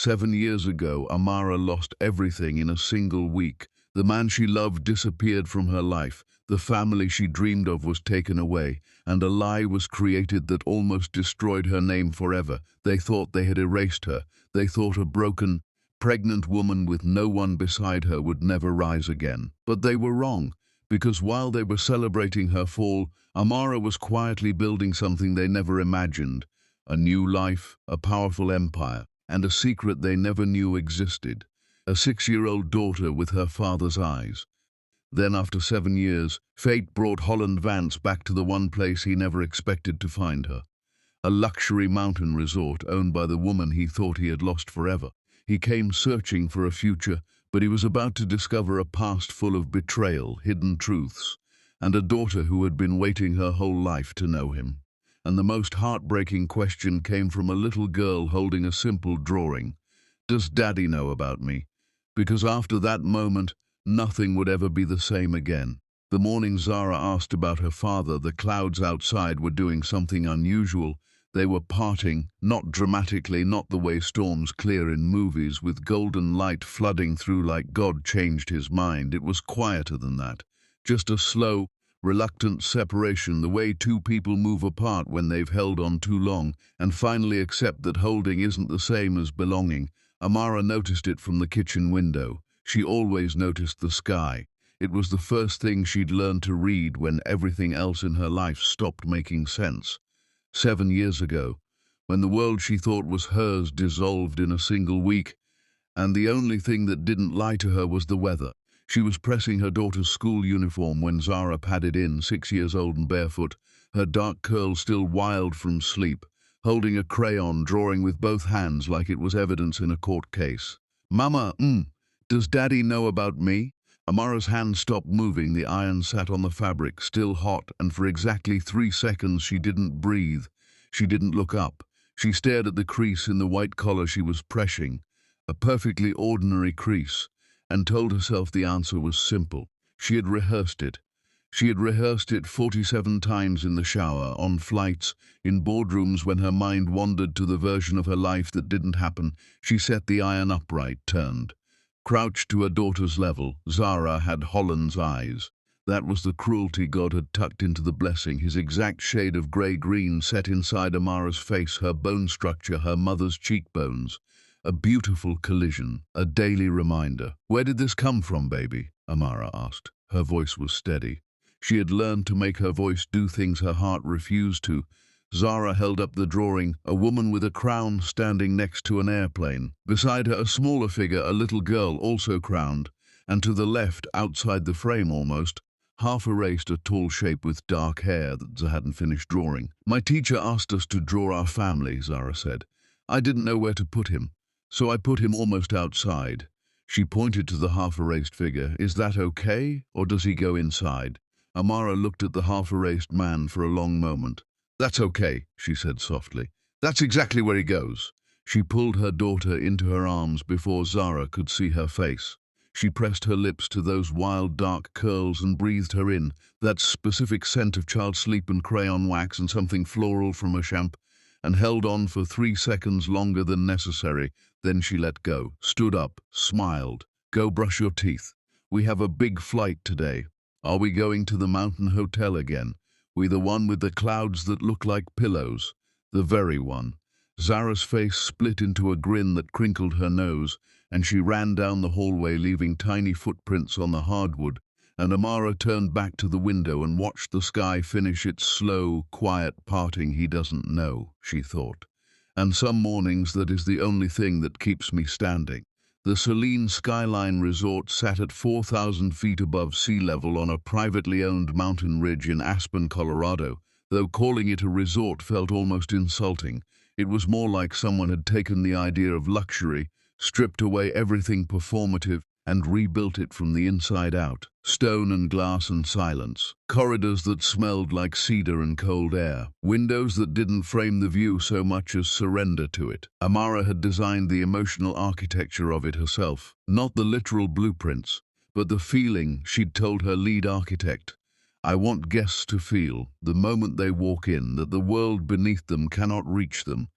7 years ago, Amara lost everything in a single week. The man she loved disappeared from her life. The family she dreamed of was taken away, and a lie was created that almost destroyed her name forever. They thought they had erased her. They thought a broken, pregnant woman with no one beside her would never rise again. But they were wrong, because while they were celebrating her fall, Amara was quietly building something they never imagined. A new life, a powerful empire, and a secret they never knew existed. A 6-year-old daughter with her father's eyes. Then, after 7 years, fate brought Vance back to the one place he never expected to find her. A luxury mountain resort owned by the woman he thought he had lost forever. He came searching for a future, but he was about to discover a past full of betrayal, hidden truths, and a daughter who had been waiting her whole life to know him. And the most heartbreaking question came from a little girl holding a simple drawing. "Does Daddy know about me?" Because after that moment, nothing would ever be the same again. The morning Zara asked about her father, the clouds outside were doing something unusual. They were parting, not dramatically, not the way storms clear in movies, with golden light flooding through like God changed his mind. It was quieter than that. Just a slow, reluctant separation, the way two people move apart when they've held on too long, and finally accept that holding isn't the same as belonging. Amara noticed it from the kitchen window. She always noticed the sky. It was the first thing she'd learned to read when everything else in her life stopped making sense. 7 years ago, when the world she thought was hers dissolved in a single week, and the only thing that didn't lie to her was the weather. She was pressing her daughter's school uniform when Zara padded in, 6 years old and barefoot, her dark curls still wild from sleep, holding a crayon, drawing with both hands like it was evidence in a court case. "Mama, does Daddy know about me?" Amara's hand stopped moving. The iron sat on the fabric, still hot, and for exactly 3 seconds she didn't breathe. She didn't look up. She stared at the crease in the white collar she was pressing, a perfectly ordinary crease, and told herself the answer was simple. She had rehearsed it. She had rehearsed it 47 times in the shower, on flights, in boardrooms when her mind wandered to the version of her life that didn't happen. She set the iron upright, turned. Crouched to her daughter's level, Zara had Holland's eyes. That was the cruelty God had tucked into the blessing, his exact shade of grey-green set inside Amara's face, her bone structure, her mother's cheekbones. A beautiful collision, a daily reminder. "Where did this come from, baby?" Amara asked. Her voice was steady. She had learned to make her voice do things her heart refused to. Zara held up the drawing, a woman with a crown standing next to an airplane. Beside her, a smaller figure, a little girl, also crowned. And to the left, outside the frame almost, half erased, a tall shape with dark hair that Zara hadn't finished drawing. "My teacher asked us to draw our family," Zara said. "I didn't know where to put him, so I put him almost outside." She pointed to the half-erased figure. "Is that okay, or does he go inside?" Amara looked at the half-erased man for a long moment. "That's okay," she said softly. "That's exactly where he goes." She pulled her daughter into her arms before Zara could see her face. She pressed her lips to those wild dark curls and breathed her in, that specific scent of child sleep and crayon wax and something floral from a shampoo, and held on for 3 seconds longer than necessary. Then she let go, stood up, smiled. "Go brush your teeth. We have a big flight today. Are we going to the mountain hotel again? We the one with the clouds that look like pillows?" "The very one." Zara's face split into a grin that crinkled her nose, and she ran down the hallway, leaving tiny footprints on the hardwood, and Amara turned back to the window and watched the sky finish its slow, quiet parting. "He doesn't know," she thought. "And some mornings that is the only thing that keeps me standing." The Celine Skyline Resort sat at 4,000 feet above sea level on a privately owned mountain ridge in Aspen, Colorado. Though calling it a resort felt almost insulting, it was more like someone had taken the idea of luxury, stripped away everything performative, and rebuilt it from the inside out. Stone and glass and silence. Corridors that smelled like cedar and cold air. Windows that didn't frame the view so much as surrender to it. Amara had designed the emotional architecture of it herself. Not the literal blueprints, but the feeling. She'd told her lead architect, "I want guests to feel, the moment they walk in, that the world beneath them cannot reach them."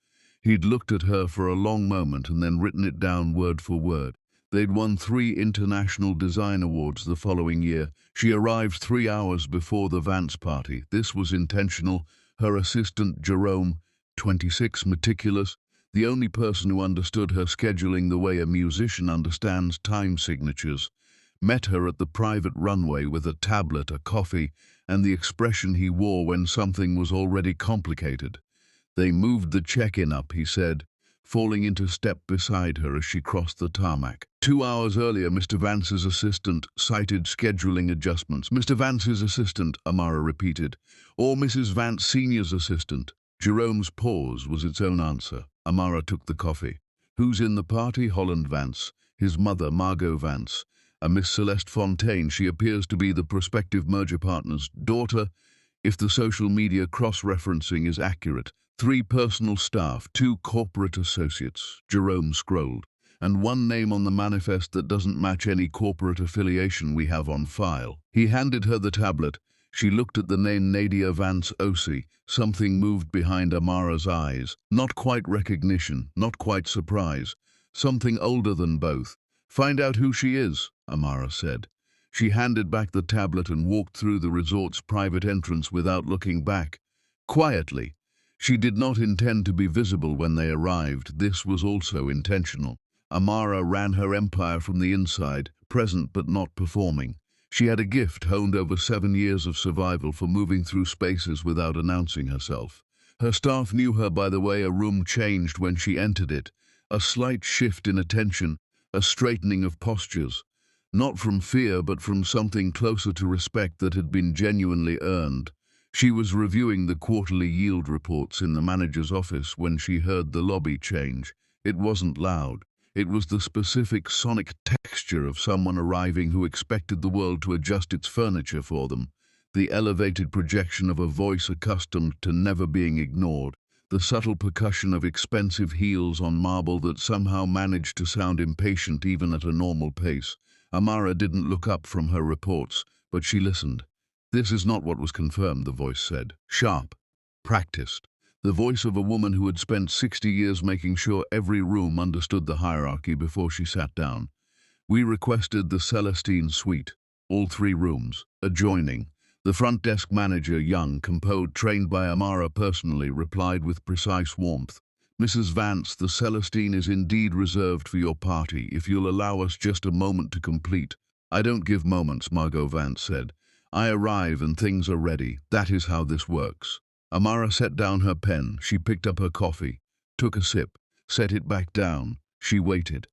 He'd looked at her for a long moment and then written it down word for word. They'd won 3 international design awards the following year. She arrived 3 hours before the Vance party. This was intentional. Her assistant, Jerome, 26, meticulous, the only person who understood her scheduling the way a musician understands time signatures, met her at the private runway with a tablet, a coffee, and the expression he wore when something was already complicated. They moved the check-in up, he said, falling into step beside her as she crossed the tarmac. 2 hours earlier, Mr. Vance's assistant cited scheduling adjustments. Mr. Vance's assistant, Amara repeated, or Mrs. Vance Sr.'s assistant. Jerome's pause was its own answer. Amara took the coffee. Who's in the party? Holland Vance. His mother, Margot Vance. A Miss Celeste Fontaine. She appears to be the prospective merger partner's daughter, if the social media cross-referencing is accurate. 3 personal staff, 2 corporate associates, Jerome scrolled, and 1 name on the manifest that doesn't match any corporate affiliation we have on file. He handed her the tablet. She looked at the name Nadia Vance Osi. Something moved behind Amara's eyes. Not quite recognition, not quite surprise. Something older than both. Find out who she is, Amara said. She handed back the tablet and walked through the resort's private entrance without looking back. Quietly. She did not intend to be visible when they arrived. This was also intentional. Amara ran her empire from the inside, present but not performing. She had a gift honed over 7 years of survival for moving through spaces without announcing herself. Her staff knew her by the way a room changed when she entered it. A slight shift in attention, a straightening of postures. Not from fear, but from something closer to respect that had been genuinely earned. She was reviewing the quarterly yield reports in the manager's office when she heard the lobby change. It wasn't loud. It was the specific sonic texture of someone arriving who expected the world to adjust its furniture for them. The elevated projection of a voice accustomed to never being ignored. The subtle percussion of expensive heels on marble that somehow managed to sound impatient even at a normal pace. Amara didn't look up from her reports, but she listened. This is not what was confirmed, the voice said. Sharp. Practiced. The voice of a woman who had spent 60 years making sure every room understood the hierarchy before she sat down. We requested the Celestine suite, all 3 rooms, adjoining. The front desk manager, young, composed, trained by Amara personally, replied with precise warmth. Mrs. Vance, the Celestine is indeed reserved for your party, if you'll allow us just a moment to complete. I don't give moments, Margot Vance said. I arrive and things are ready. That is how this works. Amara set down her pen. She picked up her coffee, took a sip, set it back down. She waited.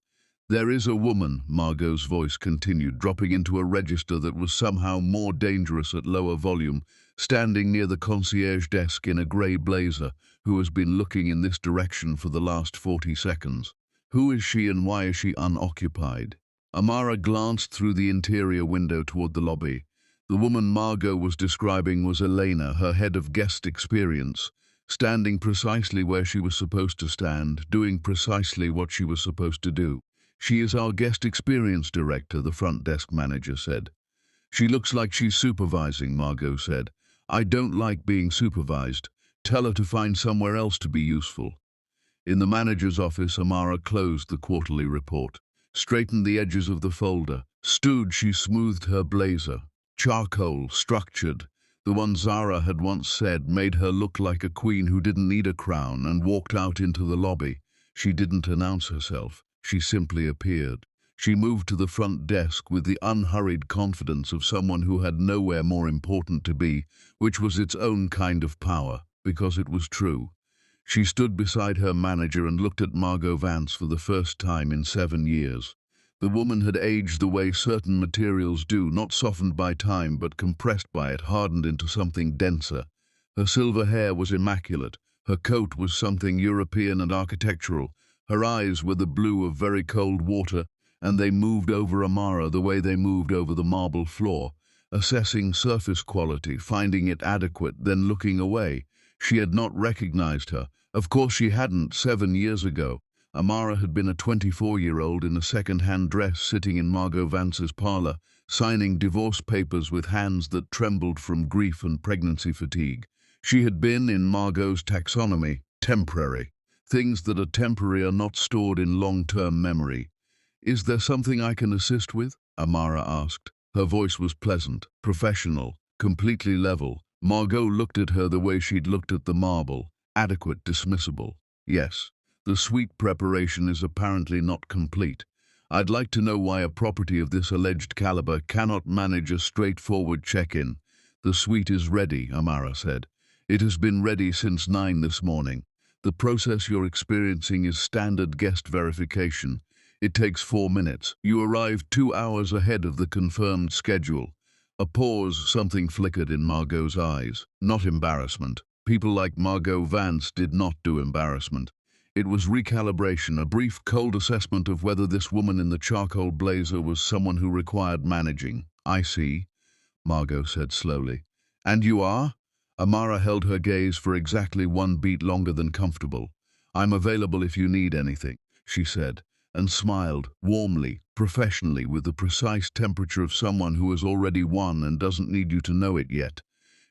There is a woman, Margot's voice continued, dropping into a register that was somehow more dangerous at lower volume, standing near the concierge desk in a grey blazer, who has been looking in this direction for the last 40 seconds. Who is she and why is she unoccupied? Amara glanced through the interior window toward the lobby. The woman Margot was describing was Elena, her head of guest experience, standing precisely where she was supposed to stand, doing precisely what she was supposed to do. She is our guest experience director, the front desk manager said. She looks like she's supervising, Margot said. I don't like being supervised. Tell her to find somewhere else to be useful. In the manager's office, Amara closed the quarterly report, straightened the edges of the folder. Stood, she smoothed her blazer. Charcoal, structured, the one Zara had once said made her look like a queen who didn't need a crown, and walked out into the lobby. She didn't announce herself. She simply appeared. She moved to the front desk with the unhurried confidence of someone who had nowhere more important to be, which was its own kind of power, because it was true. She stood beside her manager and looked at Margot Vance for the first time in 7 years. The woman had aged the way certain materials do, not softened by time, but compressed by it, hardened into something denser. Her silver hair was immaculate. Her coat was something European and architectural. Her eyes were the blue of very cold water, and they moved over Amara the way they moved over the marble floor, assessing surface quality, finding it adequate, then looking away. She had not recognized her. Of course she hadn't 7 years ago. Amara had been a 24-year-old in a second-hand dress sitting in Margot Vance's parlor, signing divorce papers with hands that trembled from grief and pregnancy fatigue. She had been, in Margot's taxonomy, temporary. Things that are temporary are not stored in long-term memory. Is there something I can assist with? Amara asked. Her voice was pleasant, professional, completely level. Margot looked at her the way she'd looked at the marble, adequate, dismissible. Yes, the sweet preparation is apparently not complete. I'd like to know why a property of this alleged caliber cannot manage a straightforward check-in. The suite is ready, Amara said. It has been ready since 9 this morning. The process you're experiencing is standard guest verification. It takes 4 minutes. You arrived 2 hours ahead of the confirmed schedule. A pause, something flickered in Margot's eyes. Not embarrassment. People like Margot Vance did not do embarrassment. It was recalibration, a brief, cold assessment of whether this woman in the charcoal blazer was someone who required managing. I see, Margot said slowly. And you are? Amara held her gaze for exactly 1 beat longer than comfortable. I'm available if you need anything, she said, and smiled, warmly, professionally, with the precise temperature of someone who has already won and doesn't need you to know it yet.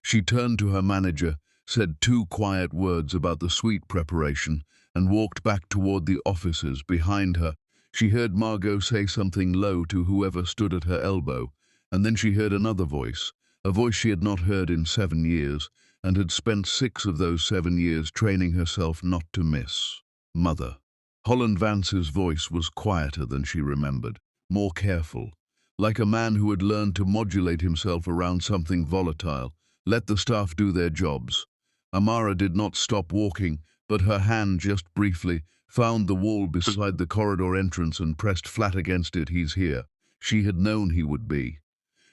She turned to her manager, said 2 quiet words about the suite preparation, and walked back toward the offices behind her. She heard Margot say something low to whoever stood at her elbow, and then she heard another voice, a voice she had not heard in 7 years, and had spent 6 of those 7 years training herself not to miss. Mother. Holland Vance's voice was quieter than she remembered, more careful, like a man who had learned to modulate himself around something volatile. Let the staff do their jobs. Amara did not stop walking, but her hand just briefly found the wall beside the corridor entrance and pressed flat against it. He's here. She had known he would be.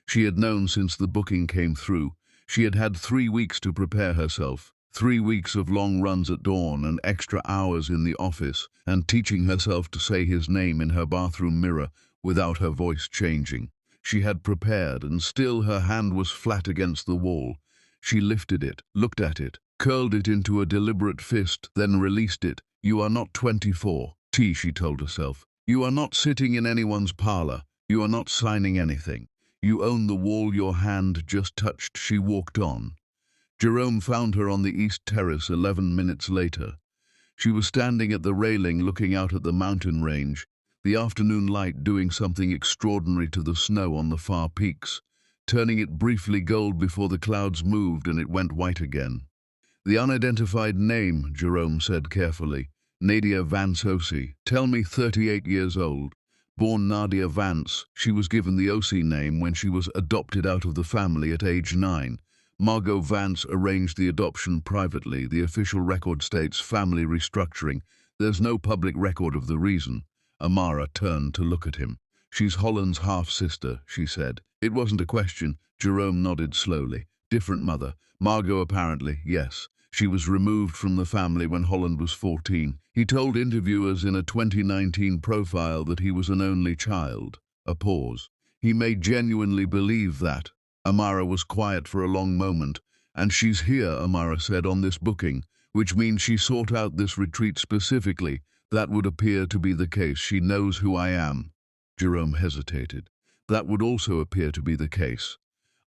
She had known since the booking came through. She had had 3 weeks to prepare herself, 3 weeks of long runs at dawn and extra hours in the office, and teaching herself to say his name in her bathroom mirror without her voice changing. She had prepared, and still her hand was flat against the wall. She lifted it, looked at it, curled it into a deliberate fist, then released it. You are not 24, she told herself. You are not sitting in anyone's parlor. You are not signing anything. You own the wall your hand just touched. She walked on. Jerome found her on the East Terrace 11 minutes later. She was standing at the railing looking out at the mountain range, the afternoon light doing something extraordinary to the snow on the far peaks, turning it briefly gold before the clouds moved and it went white again. The unidentified name, Jerome said carefully. Nadia Vance Osi. Tell me, 38 years old. Born Nadia Vance, she was given the Osi name when she was adopted out of the family at age 9. Margot Vance arranged the adoption privately. The official record states family restructuring. There's no public record of the reason. Amara turned to look at him. She's Holland's half-sister, she said. It wasn't a question. Jerome nodded slowly. Different mother. Margot apparently, yes. She was removed from the family when Holland was 14. He told interviewers in a 2019 profile that he was an only child. A pause. He may genuinely believe that. Amara was quiet for a long moment. And she's here, Amara said, on this booking, which means she sought out this retreat specifically. That would appear to be the case. She knows who I am. Jerome hesitated. That would also appear to be the case.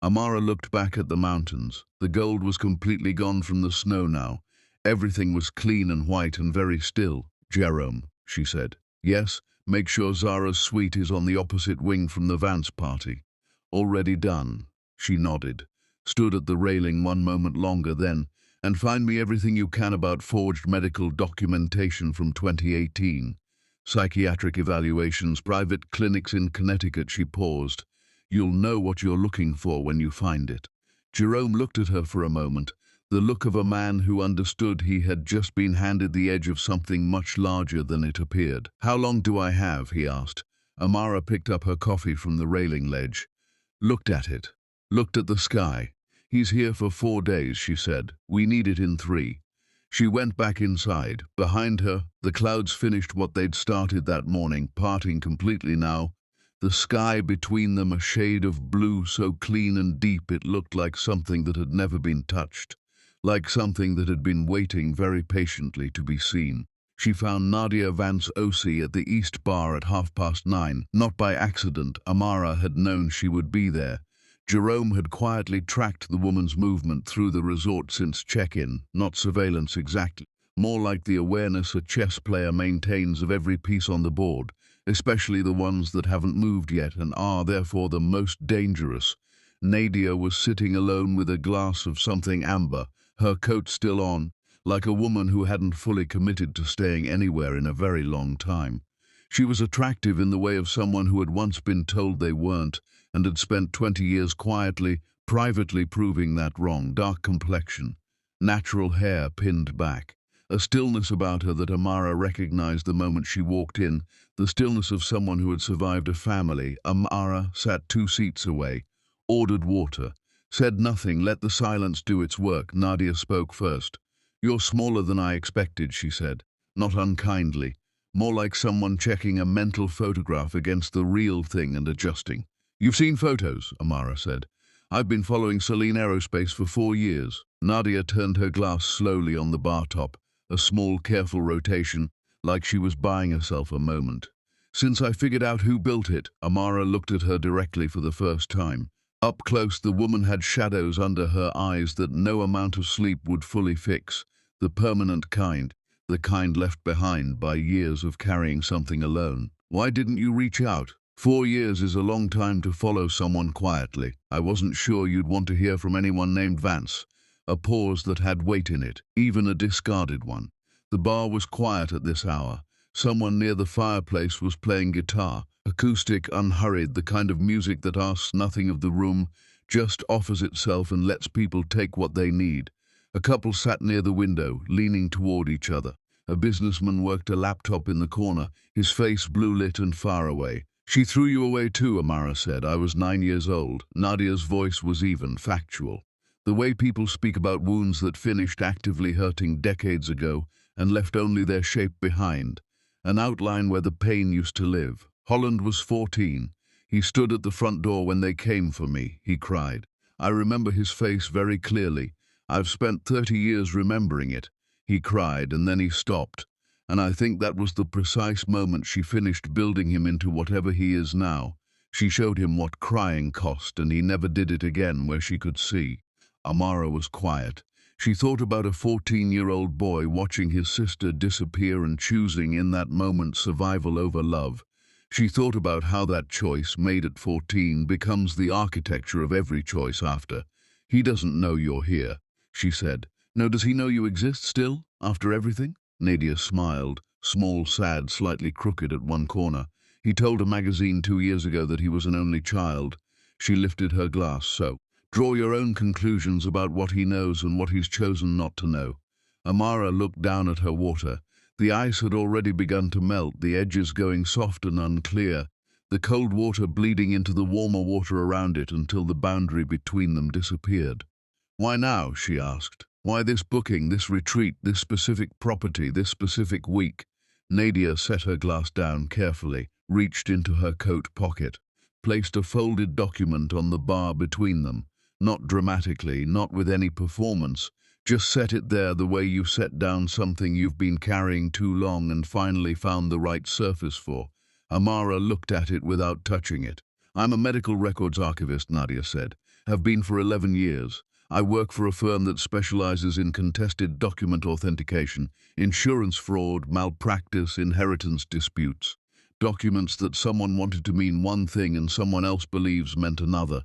Amara looked back at the mountains. The gold was completely gone from the snow now. Everything was clean and white and very still. Jerome, she said. Yes, make sure Zara's suite is on the opposite wing from the Vance party. Already done. She nodded, stood at the railing 1 moment longer then, and find me everything you can about forged medical documentation from 2018. Psychiatric evaluations, private clinics in Connecticut. She paused. You'll know what you're looking for when you find it. Jerome looked at her for a moment, the look of a man who understood he had just been handed the edge of something much larger than it appeared. How long do I have? He asked. Amara picked up her coffee from the railing ledge, looked at it, looked at the sky. He's here for 4 days, she said. We need it in 3. She went back inside. Behind her, the clouds finished what they'd started that morning, parting completely now. The sky between them a shade of blue so clean and deep it looked like something that had never been touched, like something that had been waiting very patiently to be seen. She found Nadia Vance Osi at the East Bar at 9:30. Not by accident, Amara had known she would be there. Jerome had quietly tracked the woman's movement through the resort since check-in, not surveillance exactly, more like the awareness a chess player maintains of every piece on the board, especially the ones that haven't moved yet and are therefore the most dangerous. Nadia was sitting alone with a glass of something amber, her coat still on, like a woman who hadn't fully committed to staying anywhere in a very long time. She was attractive in the way of someone who had once been told they weren't and had spent 20 years quietly, privately proving that wrong. Dark complexion, natural hair pinned back, a stillness about her that Amara recognized the moment she walked in, the stillness of someone who had survived a family. Amara sat 2 seats away, ordered water, said nothing, let the silence do its work. Nadia spoke first. "You're smaller than I expected," she said, not unkindly, more like someone checking a mental photograph against the real thing and adjusting. "You've seen photos," Amara said. "I've been following Celine Aerospace for 4 years." Nadia turned her glass slowly on the bar top, a small, careful rotation, like she was buying herself a moment. "Since I figured out who built it," Amara looked at her directly for the first time. Up close, the woman had shadows under her eyes that no amount of sleep would fully fix, the permanent kind, the kind left behind by years of carrying something alone. "Why didn't you reach out? 4 years is a long time to follow someone quietly. I wasn't sure you'd want to hear from anyone named Vance." A pause that had weight in it, even a discarded one. The bar was quiet at this hour. Someone near the fireplace was playing guitar, acoustic, unhurried, the kind of music that asks nothing of the room, just offers itself and lets people take what they need. A couple sat near the window, leaning toward each other. A businessman worked a laptop in the corner, his face blue-lit and far away. "She threw you away too," Amara said. "I was 9 years old." Nadia's voice was even, factual. The way people speak about wounds that finished actively hurting decades ago and left only their shape behind, an outline where the pain used to live. "Holland was 14. He stood at the front door when they came for me," he cried. "I remember his face very clearly. I've spent 30 years remembering it." He cried, and then he stopped. And I think that was the precise moment she finished building him into whatever he is now. She showed him what crying cost, and he never did it again where she could see. Amara was quiet. She thought about a 14-year-old boy watching his sister disappear and choosing in that moment survival over love. She thought about how that choice, made at 14, becomes the architecture of every choice after. "He doesn't know you're here," she said. "No, does he know you exist still, after everything?" Nadia smiled, small, sad, slightly crooked at one corner. "He told a magazine 2 years ago that he was an only child." She lifted her glass. "So, draw your own conclusions about what he knows and what he's chosen not to know." Amara looked down at her water. The ice had already begun to melt, the edges going soft and unclear, the cold water bleeding into the warmer water around it until the boundary between them disappeared. "Why now?" she asked. "Why this booking, this retreat, this specific property, this specific week?" Nadia set her glass down carefully, reached into her coat pocket, placed a folded document on the bar between them. Not dramatically, not with any performance, just set it there the way you set down something you've been carrying too long and finally found the right surface for. Amara looked at it without touching it. "I'm a medical records archivist," Nadia said. "Have been for 11 years. I work for a firm that specializes in contested document authentication, insurance fraud, malpractice, inheritance disputes. Documents that someone wanted to mean one thing and someone else believes meant another."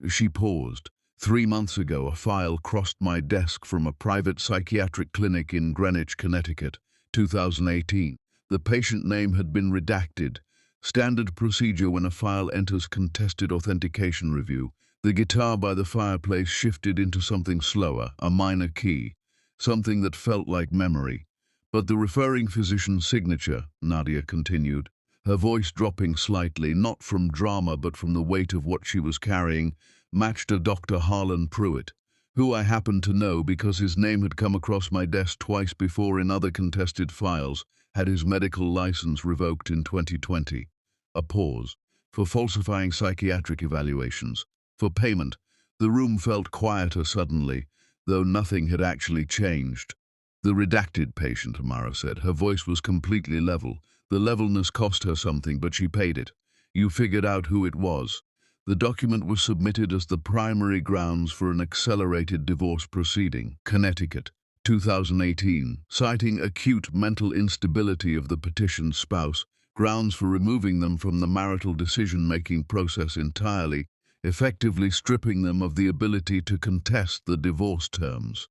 She paused. 3 months ago, a file crossed my desk from a private psychiatric clinic in Greenwich, Connecticut, 2018. The patient name had been redacted. Standard procedure when a file enters contested authentication review. The guitar by the fireplace shifted into something slower, a minor key, something that felt like memory. "But the referring physician's signature," Nadia continued, her voice dropping slightly, not from drama but from the weight of what she was carrying, "matched a Dr. Harlan Pruitt, who I happened to know because his name had come across my desk twice before in other contested files, had his medical license revoked in 2020. A pause. "For falsifying psychiatric evaluations. For payment." The room felt quieter suddenly, though nothing had actually changed. "The redacted patient," Amara said. Her voice was completely level. The levelness cost her something, but she paid it. "You figured out who it was." The document was submitted as the primary grounds for an accelerated divorce proceeding. Connecticut, 2018, citing acute mental instability of the petitioned spouse, grounds for removing them from the marital decision-making process entirely, effectively stripping them of the ability to contest the divorce terms.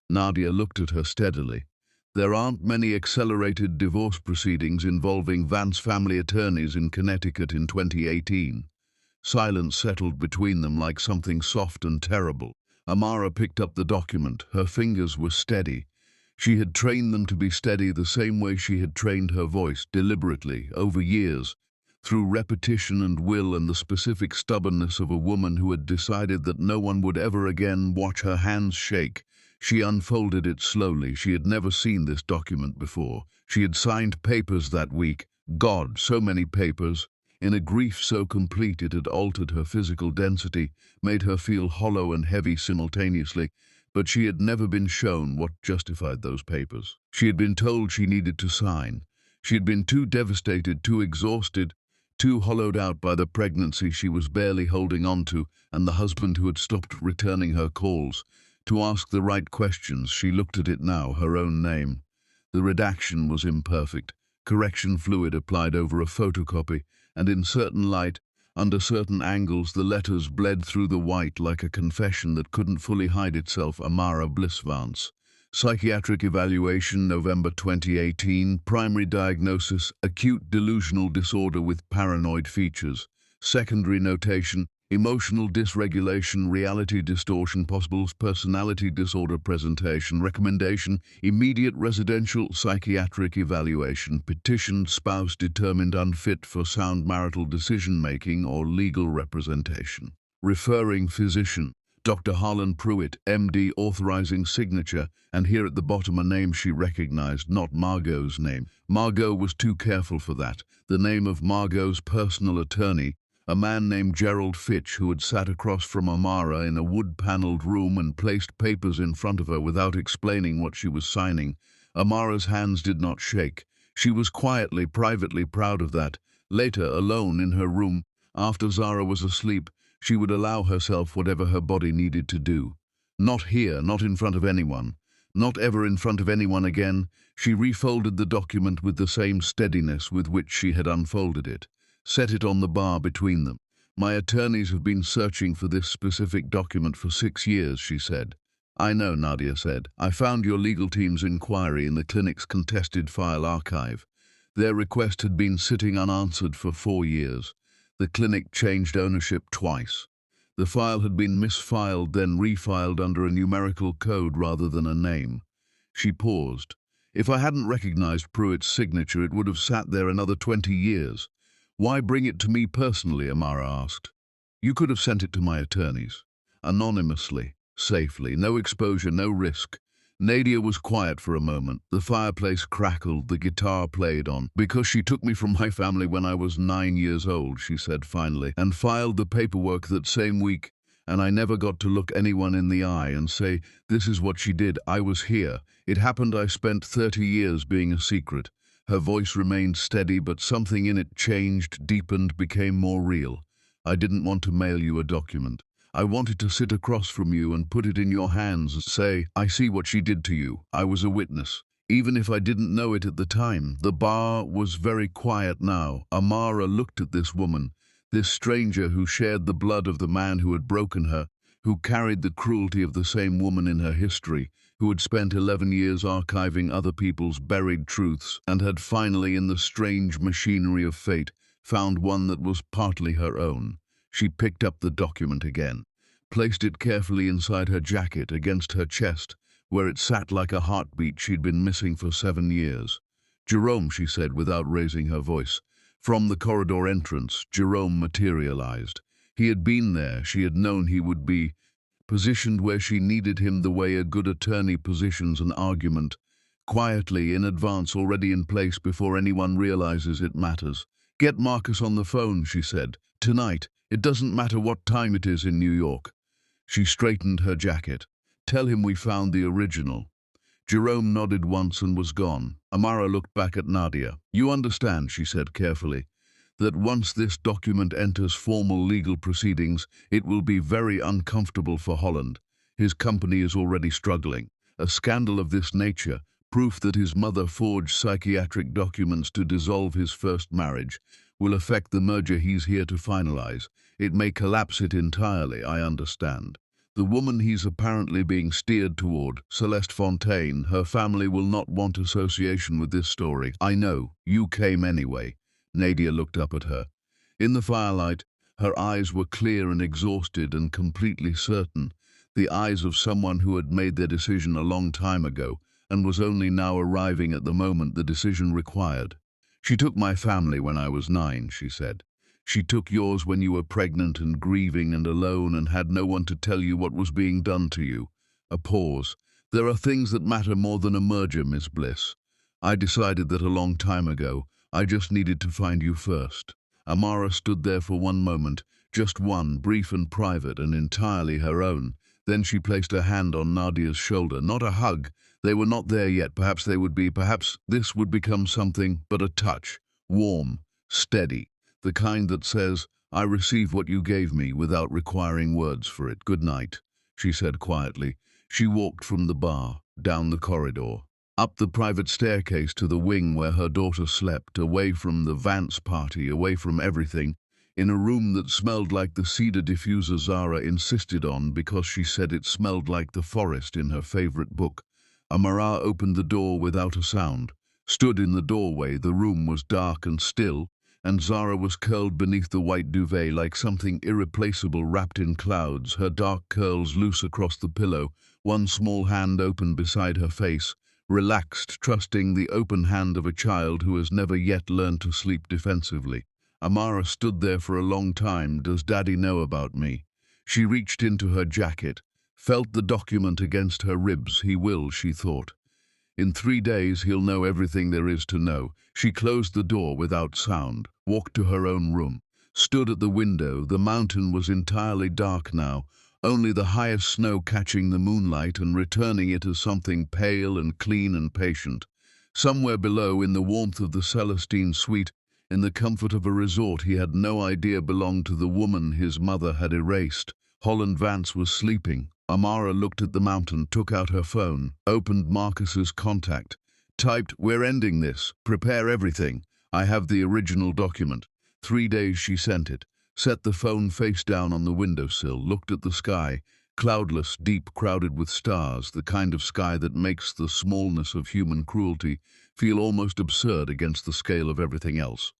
Nadia looked at her steadily. There aren't many accelerated divorce proceedings involving Vance family attorneys in Connecticut in 2018. Silence settled between them like something soft and terrible. Amara picked up the document. Her fingers were steady. She had trained them to be steady the same way she had trained her voice, deliberately, over years, through repetition and will and the specific stubbornness of a woman who had decided that no one would ever again watch her hands shake. She unfolded it slowly. She had never seen this document before. She had signed papers that week. God, so many papers. In a grief so complete it had altered her physical density, made her feel hollow and heavy simultaneously, but she had never been shown what justified those papers. She had been told she needed to sign. She had been too devastated, too exhausted, too hollowed out by the pregnancy she was barely holding on to and the husband who had stopped returning her calls. To ask the right questions, she looked at it now, her own name. The redaction was imperfect, correction fluid applied over a photocopy, and in certain light, under certain angles, the letters bled through the white like a confession that couldn't fully hide itself. Amara Vance. Psychiatric evaluation, November 2018. Primary diagnosis, acute delusional disorder with paranoid features. Secondary notation, emotional dysregulation, reality distortion, possible personality disorder presentation. Recommendation, immediate residential psychiatric evaluation. Petitioned spouse determined unfit for sound marital decision-making or legal representation. Referring physician, Dr. Harlan Pruitt, MD, authorizing signature, and here at the bottom a name she recognized, not Margot's name. Margot was too careful for that. The name of Margot's personal attorney, a man named Gerald Fitch, who had sat across from Amara in a wood-paneled room and placed papers in front of her without explaining what she was signing. Amara's hands did not shake. She was quietly, privately proud of that. Later, alone in her room, after Zara was asleep, she would allow herself whatever her body needed to do. Not here, not in front of anyone. Not ever in front of anyone again. She refolded the document with the same steadiness with which she had unfolded it. Set it on the bar between them. My attorneys have been searching for this specific document for 6 years, she said. I know, Nadia said. I found your legal team's inquiry in the clinic's contested file archive. Their request had been sitting unanswered for 4 years. The clinic changed ownership twice. The file had been misfiled, then refiled under a numerical code rather than a name. She paused. If I hadn't recognized Pruitt's signature, it would have sat there another 20 years. Why bring it to me personally? Amara asked. You could have sent it to my attorneys. Anonymously, safely, no exposure, no risk. Nadia was quiet for a moment. The fireplace crackled, the guitar played on. Because she took me from my family when I was 9 years old, she said finally, and filed the paperwork that same week, and I never got to look anyone in the eye and say, this is what she did, I was here. It happened. I spent 30 years being a secret. Her voice remained steady, but something in it changed, deepened, became more real. I didn't want to mail you a document. I wanted to sit across from you and put it in your hands and say, I see what she did to you. I was a witness. Even if I didn't know it at the time. The bar was very quiet now. Amara looked at this woman, this stranger who shared the blood of the man who had broken her, who carried the cruelty of the same woman in her history, who had spent 11 years archiving other people's buried truths and had finally, in the strange machinery of fate, found one that was partly her own. She picked up the document again, placed it carefully inside her jacket against her chest, where it sat like a heartbeat she'd been missing for 7 years. Jerome, she said without raising her voice. From the corridor entrance, Jerome materialized. He had been there. She had known he would be, positioned where she needed him the way a good attorney positions an argument, quietly, in advance, already in place before anyone realizes it matters. Get Marcus on the phone, she said. Tonight. It doesn't matter what time it is in New York. She straightened her jacket. Tell him we found the original. Jerome nodded once and was gone. Amara looked back at Nadia. You understand, she said carefully, that once this document enters formal legal proceedings, it will be very uncomfortable for Holland. His company is already struggling. A scandal of this nature, proof that his mother forged psychiatric documents to dissolve his first marriage, will affect the merger he's here to finalize. It may collapse it entirely, I understand. The woman he's apparently being steered toward, Celeste Fontaine, her family will not want association with this story. I know, you came anyway. Nadia looked up at her. In the firelight, her eyes were clear and exhausted and completely certain, the eyes of someone who had made their decision a long time ago and was only now arriving at the moment the decision required. She took my family when I was 9, she said. She took yours when you were pregnant and grieving and alone and had no one to tell you what was being done to you. A pause. There are things that matter more than a merger, Miss Bliss. I decided that a long time ago. I just needed to find you first. Amara stood there for one moment, just one, brief and private and entirely her own. Then she placed her hand on Nadia's shoulder. Not a hug. They were not there yet. Perhaps they would be. Perhaps this would become something, but a touch. Warm, steady. The kind that says, I receive what you gave me without requiring words for it. Good night, she said quietly. She walked from the bar, down the corridor, up the private staircase to the wing where her daughter slept, away from the Vance party, away from everything, in a room that smelled like the cedar diffuser Zara insisted on because she said it smelled like the forest in her favorite book. Amara opened the door without a sound, stood in the doorway. The room was dark and still, and Zara was curled beneath the white duvet like something irreplaceable wrapped in clouds, her dark curls loose across the pillow, one small hand open beside her face, relaxed, trusting the open hand of a child who has never yet learned to sleep defensively. Amara stood there for a long time. Does Daddy know about me? She reached into her jacket, felt the document against her ribs. He will, she thought. In 3 days he'll know everything there is to know. She closed the door without sound, walked to her own room, stood at the window. The mountain was entirely dark now, only the highest snow catching the moonlight and returning it as something pale and clean and patient. Somewhere below, in the warmth of the Celestine suite, in the comfort of a resort he had no idea belonged to the woman his mother had erased, Holland Vance was sleeping. Amara looked at the mountain, took out her phone, opened Marcus's contact, typed, "We're ending this. Prepare everything. I have the original document." 3 days she sent it, set the phone face down on the windowsill, looked at the sky, cloudless, deep, crowded with stars, the kind of sky that makes the smallness of human cruelty feel almost absurd against the scale of everything else.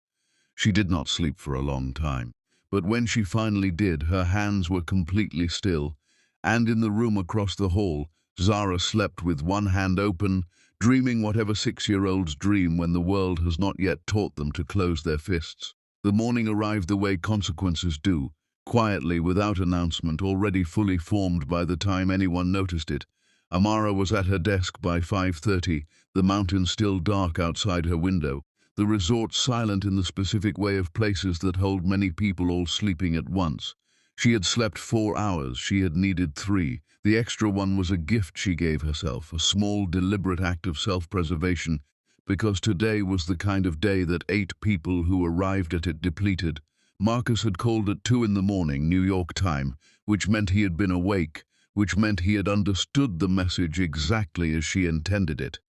She did not sleep for a long time, but when she finally did, her hands were completely still, and in the room across the hall, Zara slept with one hand open, dreaming whatever 6-year-olds dream when the world has not yet taught them to close their fists. The morning arrived the way consequences do, quietly, without announcement, already fully formed by the time anyone noticed it. Amara was at her desk by 5:30, the mountain still dark outside her window, the resort silent in the specific way of places that hold many people all sleeping at once. She had slept 4 hours, she had needed 3. The extra one was a gift she gave herself, a small, deliberate act of self-preservation, because today was the kind of day that 8 people who arrived at it depleted. Marcus had called at 2 in the morning, New York time, which meant he had been awake, which meant he had understood the message exactly as she intended it.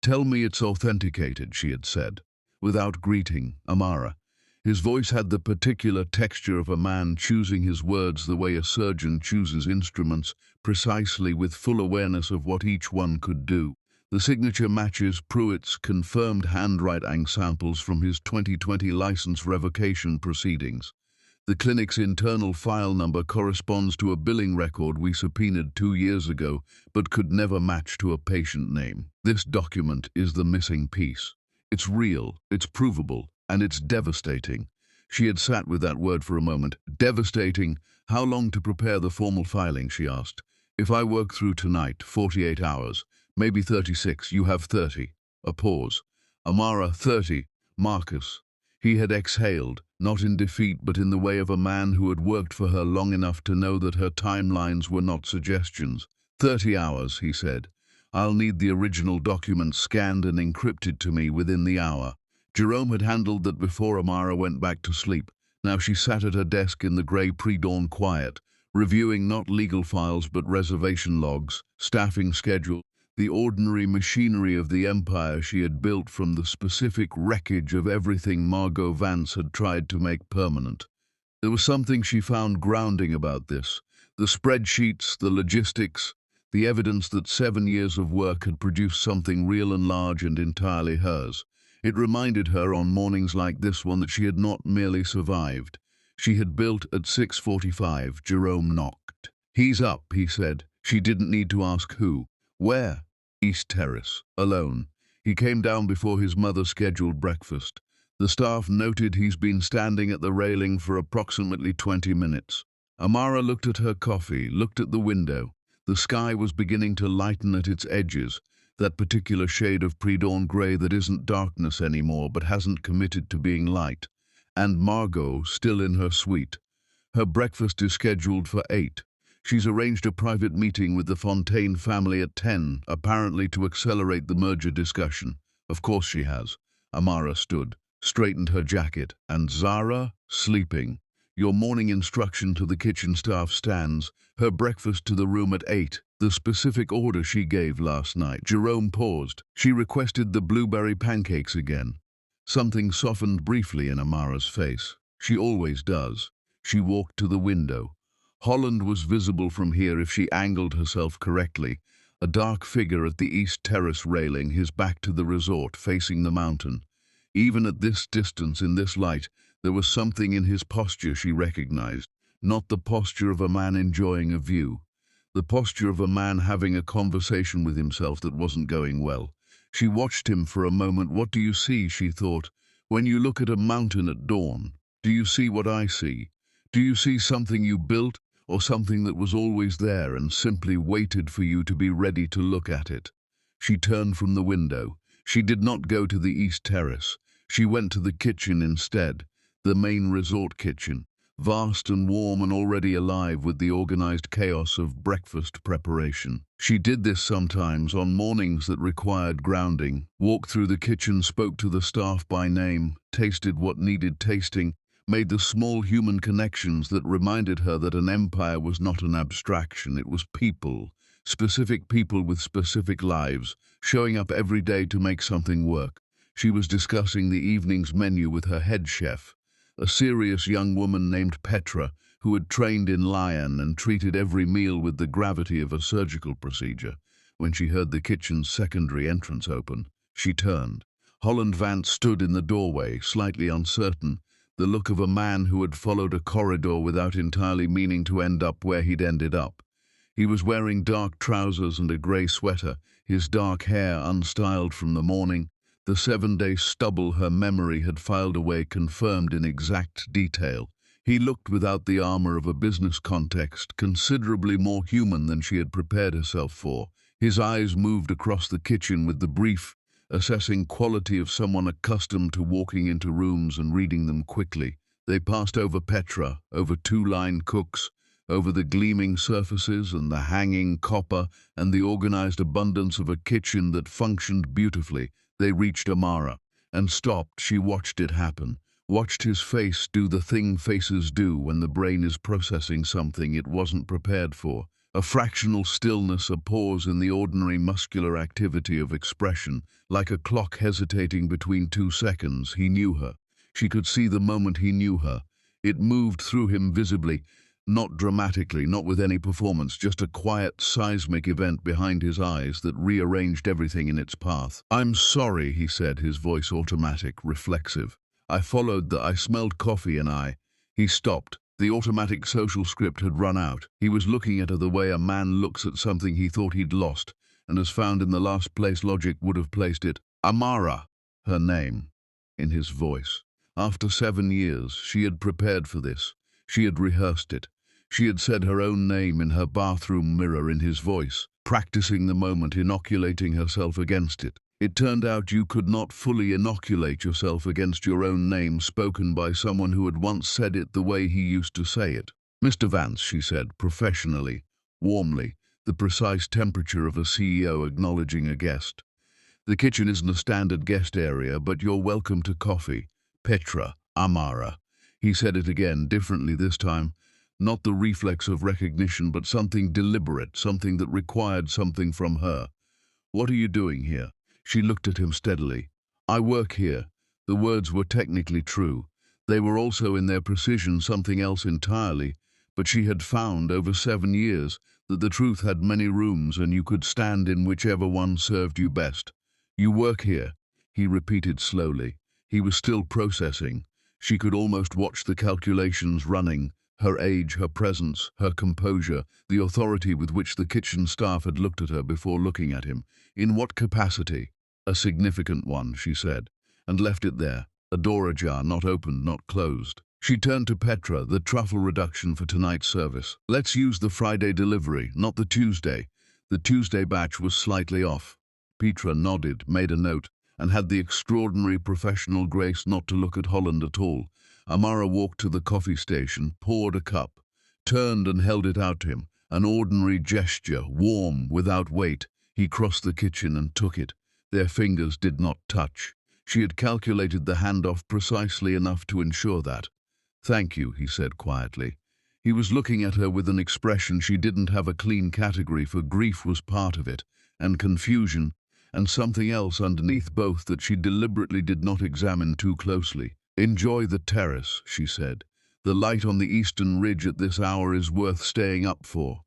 "Tell me it's authenticated," she had said, without greeting, Amara. His voice had the particular texture of a man choosing his words the way a surgeon chooses instruments, precisely, with full awareness of what each one could do. The signature matches Pruitt's confirmed handwriting samples from his 2020 license revocation proceedings. The clinic's internal file number corresponds to a billing record we subpoenaed 2 years ago, but could never match to a patient name. This document is the missing piece. It's real, it's provable, and it's devastating. She had sat with that word for a moment. Devastating. How long to prepare the formal filing, she asked. If I work through tonight, 48 hours, maybe 36, you have 30. A pause. Amara, 30. Marcus. He had exhaled, not in defeat but in the way of a man who had worked for her long enough to know that her timelines were not suggestions. 30 hours, he said. I'll need the original document scanned and encrypted to me within the hour. Jerome had handled that before Amara went back to sleep. Now she sat at her desk in the grey pre-dawn quiet, reviewing not legal files but reservation logs, staffing schedule, the ordinary machinery of the empire she had built from the specific wreckage of everything Margot Vance had tried to make permanent. There was something she found grounding about this. The spreadsheets, the logistics, the evidence that 7 years of work had produced something real and large and entirely hers. It reminded her on mornings like this one that she had not merely survived. She had built at 6:45. Jerome knocked. "He's up," he said. She didn't need to ask who. "Where?" "East Terrace. Alone. He came down before his mother scheduled breakfast. The staff noted he's been standing at the railing for approximately 20 minutes. Amara looked at her coffee, looked at the window. The sky was beginning to lighten at its edges, that particular shade of pre-dawn grey that isn't darkness anymore but hasn't committed to being light. And Margot, still in her suite. Her breakfast is scheduled for 8. She's arranged a private meeting with the Fontaine family at 10, apparently to accelerate the merger discussion. Of course she has. Amara stood, straightened her jacket, and Zara, sleeping. Your morning instruction to the kitchen staff stands, her breakfast to the room at 8, the specific order she gave last night. Jerome paused. She requested the blueberry pancakes again. Something softened briefly in Amara's face. She always does. She walked to the window. Holland was visible from here if she angled herself correctly, a dark figure at the east terrace railing, his back to the resort, facing the mountain. Even at this distance, in this light, there was something in his posture she recognized, not the posture of a man enjoying a view, the posture of a man having a conversation with himself that wasn't going well. She watched him for a moment. "What do you see?" she thought. "When you look at a mountain at dawn, do you see what I see? Do you see something you built, or something that was always there and simply waited for you to be ready to look at it?" She turned from the window. She did not go to the east terrace. She went to the kitchen instead, the main resort kitchen, vast and warm and already alive with the organized chaos of breakfast preparation. She did this sometimes on mornings that required grounding, walked through the kitchen, spoke to the staff by name, tasted what needed tasting, made the small human connections that reminded her that an empire was not an abstraction, it was people, specific people with specific lives, showing up every day to make something work. She was discussing the evening's menu with her head chef, a serious young woman named Petra, who had trained in Lion and treated every meal with the gravity of a surgical procedure. When she heard the kitchen's secondary entrance open, she turned. Holland Vance stood in the doorway, slightly uncertain, the look of a man who had followed a corridor without entirely meaning to end up where he'd ended up. He was wearing dark trousers and a grey sweater, his dark hair unstyled from the morning, the 7-day stubble her memory had filed away confirmed in exact detail. He looked, without the armor of a business context, considerably more human than she had prepared herself for. His eyes moved across the kitchen with the brief, assessing quality of someone accustomed to walking into rooms and reading them quickly. They passed over Petra, over 2-line cooks, over the gleaming surfaces and the hanging copper and the organized abundance of a kitchen that functioned beautifully. They reached Amara and stopped. She watched it happen, watched his face do the thing faces do when the brain is processing something it wasn't prepared for. A fractional stillness, a pause in the ordinary muscular activity of expression, like a clock hesitating between 2 seconds. He knew her. She could see the moment he knew her. It moved through him visibly, not dramatically, not with any performance, just a quiet, seismic event behind his eyes that rearranged everything in its path. "I'm sorry," he said, his voice automatic, reflexive. "I smelled coffee and I—" He stopped. The automatic social script had run out. He was looking at her the way a man looks at something he thought he'd lost, and has found in the last place logic would have placed it. Amara, her name, in his voice. After 7 years, she had prepared for this. She had rehearsed it. She had said her own name in her bathroom mirror in his voice, practicing the moment, inoculating herself against it. It turned out you could not fully inoculate yourself against your own name spoken by someone who had once said it the way he used to say it. "Mr. Vance," she said, professionally, warmly, the precise temperature of a CEO acknowledging a guest. "The kitchen isn't a standard guest area, but you're welcome to coffee. Petra, Amara." He said it again, differently this time. Not the reflex of recognition, but something deliberate, something that required something from her. What are you doing here? She looked at him steadily. I work here. The words were technically true. They were also in their precision something else entirely, but she had found over 7 years that the truth had many rooms and you could stand in whichever one served you best. You work here, he repeated slowly. He was still processing. She could almost watch the calculations running, her age, her presence, her composure, the authority with which the kitchen staff had looked at her before looking at him. In what capacity? A significant one, she said, and left it there, a door ajar, not opened, not closed. She turned to Petra, the truffle reduction for tonight's service. Let's use the Friday delivery, not the Tuesday. The Tuesday batch was slightly off. Petra nodded, made a note, and had the extraordinary professional grace not to look at Holland at all. Amara walked to the coffee station, poured a cup, turned and held it out to him. An ordinary gesture, warm, without weight. He crossed the kitchen and took it. Their fingers did not touch. She had calculated the handoff precisely enough to ensure that. Thank you, he said quietly. He was looking at her with an expression she didn't have a clean category for. Grief was part of it, and confusion, and something else underneath both that she deliberately did not examine too closely. Enjoy the terrace, she said. The light on the eastern ridge at this hour is worth staying up for.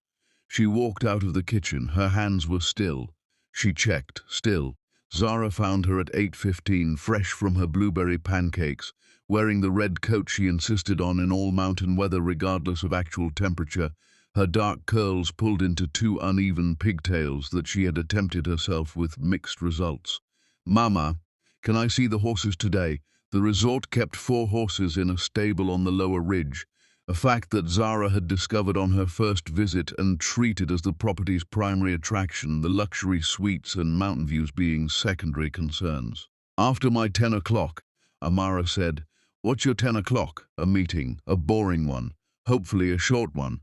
She walked out of the kitchen. Her hands were still. She checked, still. Zara found her at 8:15, fresh from her blueberry pancakes, wearing the red coat she insisted on in all mountain weather regardless of actual temperature, her dark curls pulled into 2 uneven pigtails that she had attempted herself with mixed results. Mama, can I see the horses today? The resort kept 4 horses in a stable on the lower ridge, a fact that Zara had discovered on her first visit and treated as the property's primary attraction, the luxury suites and mountain views being secondary concerns. After my 10 o'clock, Amara said. What's your 10 o'clock? A meeting, a boring one, hopefully a short one.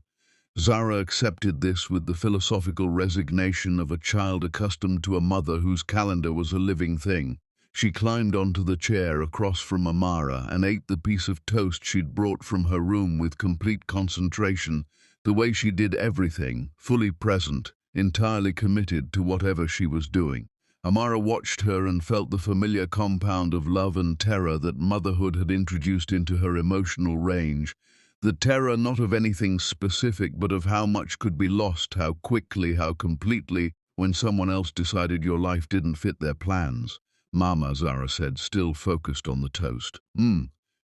Zara accepted this with the philosophical resignation of a child accustomed to a mother whose calendar was a living thing. She climbed onto the chair across from Amara and ate the piece of toast she'd brought from her room with complete concentration, the way she did everything, fully present, entirely committed to whatever she was doing. Amara watched her and felt the familiar compound of love and terror that motherhood had introduced into her emotional range. The terror not of anything specific, but of how much could be lost, how quickly, how completely, when someone else decided your life didn't fit their plans. Mama, Zara said, still focused on the toast.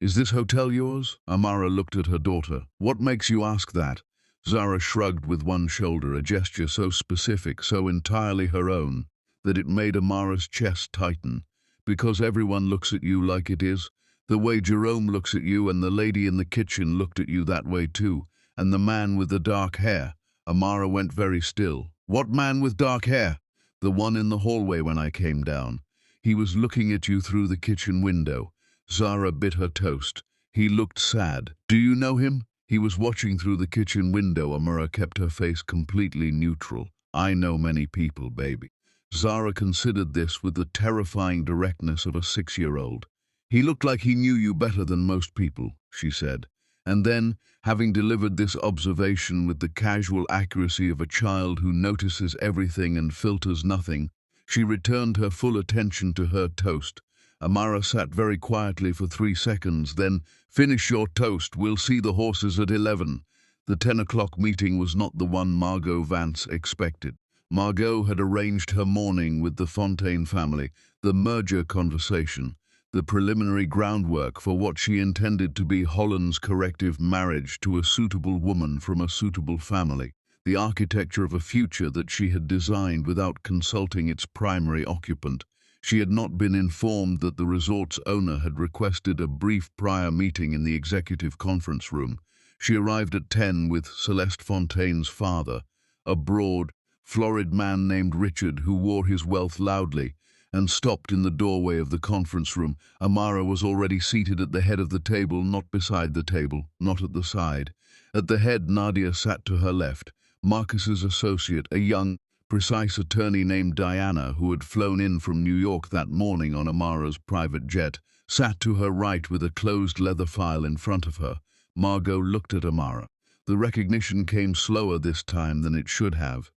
Is this hotel yours? Amara looked at her daughter. What makes you ask that? Zara shrugged with one shoulder, a gesture so specific, so entirely her own, that it made Amara's chest tighten. Because everyone looks at you like it is. The way Jerome looks at you, and the lady in the kitchen looked at you that way too, and the man with the dark hair. Amara went very still. What man with dark hair? The one in the hallway when I came down. He was looking at you through the kitchen window. Zara bit her toast. He looked sad. Do you know him? He was watching through the kitchen window. Amara kept her face completely neutral. I know many people, baby. Zara considered this with the terrifying directness of a 6-year-old. He looked like he knew you better than most people, she said. And then, having delivered this observation with the casual accuracy of a child who notices everything and filters nothing, she returned her full attention to her toast. Amara sat very quietly for 3 seconds, then, finish your toast, we'll see the horses at 11. The 10 o'clock meeting was not the one Margot Vance expected. Margot had arranged her morning with the Fontaine family, the merger conversation, the preliminary groundwork for what she intended to be Holland's corrective marriage to a suitable woman from a suitable family, the architecture of a future that she had designed without consulting its primary occupant. She had not been informed that the resort's owner had requested a brief prior meeting in the executive conference room. She arrived at 10 with Celeste Fontaine's father, a broad, florid man named Richard who wore his wealth loudly, and stopped in the doorway of the conference room. Amara was already seated at the head of the table, not beside the table, not at the side. At the head, Nadia sat to her left. Marcus's associate, a young, precise attorney named Diana, who had flown in from New York that morning on Amara's private jet, sat to her right with a closed leather file in front of her. Margot looked at Amara. The recognition came slower this time than it should have.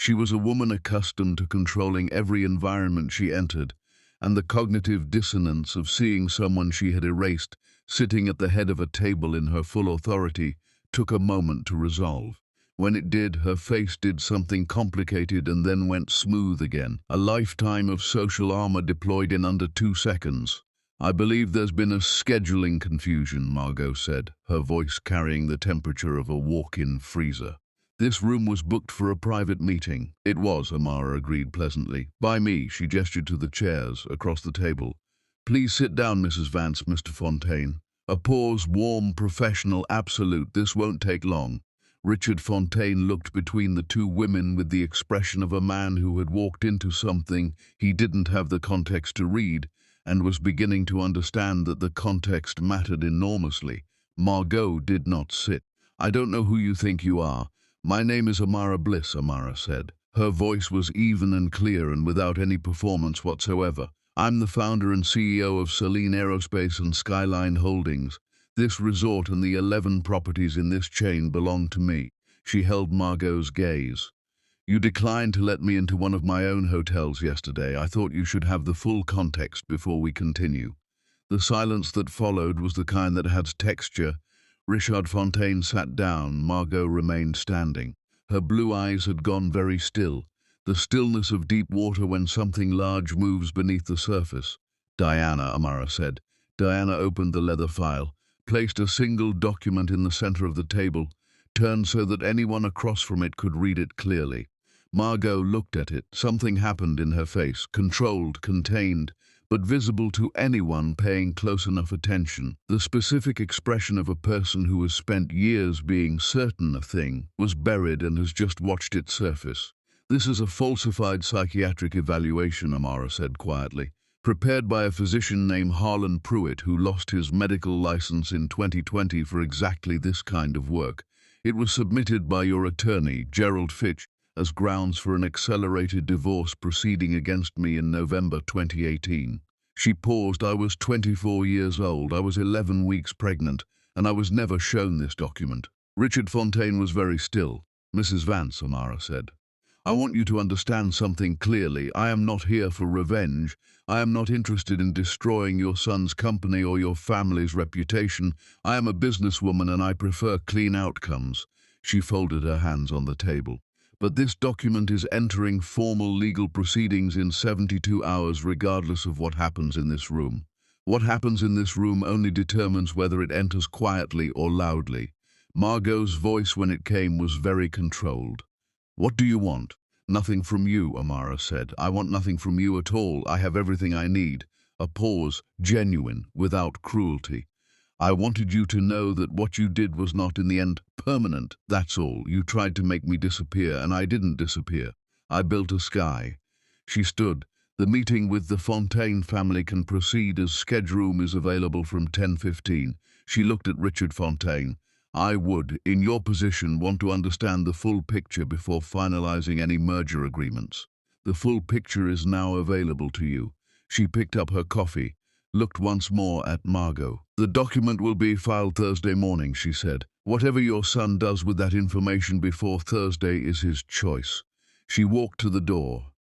She was a woman accustomed to controlling every environment she entered, and the cognitive dissonance of seeing someone she had erased sitting at the head of a table in her full authority took a moment to resolve. When it did, her face did something complicated and then went smooth again. A lifetime of social armor deployed in under 2 seconds. "I believe there's been a scheduling confusion," Margot said, her voice carrying the temperature of a walk-in freezer. "This room was booked for a private meeting." "It was," Amara agreed pleasantly. "By me," she gestured to the chairs across the table. "Please sit down, Mrs. Vance, Mr. Fontaine." A pause, warm, professional, absolute. "This won't take long." Richard Fontaine looked between the two women with the expression of a man who had walked into something he didn't have the context to read, and was beginning to understand that the context mattered enormously. Margot did not sit. "I don't know who you think you are. My name is Amara Bliss," Amara said. Her voice was even and clear and without any performance whatsoever. "I'm the founder and CEO of Selene Aerospace and Skyline Holdings. This resort and the 11 properties in this chain belong to me." She held Margot's gaze. "You declined to let me into one of my own hotels yesterday. I thought you should have the full context before we continue." The silence that followed was the kind that had texture. Richard Fontaine sat down. Margot remained standing. Her blue eyes had gone very still, the stillness of deep water when something large moves beneath the surface. "Diana," Amara said. Diana opened the leather file, placed a single document in the center of the table, turned so that anyone across from it could read it clearly. Margot looked at it. Something happened in her face, controlled, contained, but visible to anyone paying close enough attention. The specific expression of a person who has spent years being certain a thing was buried and has just watched it surface. "This is a falsified psychiatric evaluation," Amara said quietly, "prepared by a physician named Harlan Pruitt, who lost his medical license in 2020 for exactly this kind of work. It was submitted by your attorney, Gerald Fitch, as grounds for an accelerated divorce proceeding against me in November 2018. She paused. "I was 24 years old. I was 11 weeks pregnant, and I was never shown this document." Richard Fontaine was very still. "Mrs. Vance," Amara said, "I want you to understand something clearly. I am not here for revenge. I am not interested in destroying your son's company or your family's reputation. I am a businesswoman and I prefer clean outcomes." She folded her hands on the table. "But this document is entering formal legal proceedings in 72 hours regardless of what happens in this room. What happens in this room only determines whether it enters quietly or loudly." Margot's voice, when it came, was very controlled. "What do you want?" "Nothing from you," Amara said. "I want nothing from you at all. I have everything I need." A pause, genuine, without cruelty. "I wanted you to know that what you did was not in the end permanent, that's all. You tried to make me disappear, and I didn't disappear. I built a sky." She stood. "The meeting with the Fontaine family can proceed as scheduled. Room is available from 10:15. She looked at Richard Fontaine. "I would, in your position, want to understand the full picture before finalizing any merger agreements. The full picture is now available to you." She picked up her coffee, looked once more at Margot. "The document will be filed Thursday morning," she said. "Whatever your son does with that information before Thursday is his choice." She walked to the door.